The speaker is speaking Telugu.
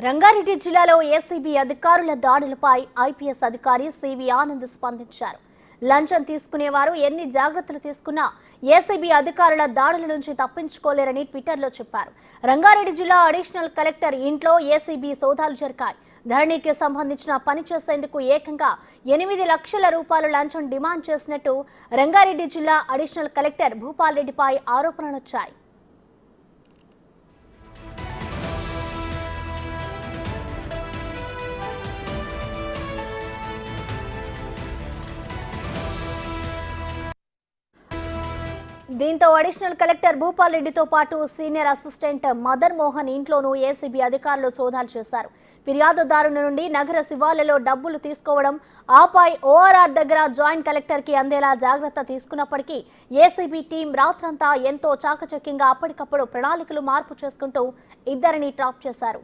రంగారెడ్డి జిల్లాలో ఏసీబీ అధికారుల దాడులపై ఐపీఎస్ అధికారి సివి ఆనంద్ స్పందించారు. లంచం తీసుకునేవారు ఎన్ని జాగ్రత్తలు తీసుకున్నా ఏసీబీ అధికారుల దాడుల నుంచి తప్పించుకోలేరని ట్విట్టర్లో చెప్పారు. రంగారెడ్డి జిల్లా అడిషనల్ కలెక్టర్ ఇంట్లో ఏసీబీ సోదాలు జరిగాయి. ధరణికి సంబంధించిన పని చేసేందుకు ఏకంగా 8 లక్షల రూపాయలు లంచం డిమాండ్ చేసినట్టు రంగారెడ్డి జిల్లా అడిషనల్ కలెక్టర్ భూపాల్ రెడ్డిపై ఆరోపణలొచ్చాయి. దీంతో అడిషనల్ కలెక్టర్ భూపాల్ రెడ్డితో పాటు సీనియర్ అసిస్టెంట్ మదన్ మోహన్ ఇంట్లోనూ ఏసీబీ అధికారులు సోదాలు చేశారు. ఫిర్యాదుదారుల నుండి నగర శివార్లలో డబ్బులు తీసుకోవడం, ఆపై ఓఆర్ఆర్ దగ్గర జాయింట్ కలెక్టర్కి అందేలా జాగ్రత్త తీసుకున్నప్పటికీ ఏసీబీ టీం రాత్రంతా ఎంతో చాకచక్యంగా అప్పటికప్పుడు ప్రణాళికలు మార్పు చేసుకుంటూ ఇద్దరిని ట్రాప్ చేశారు.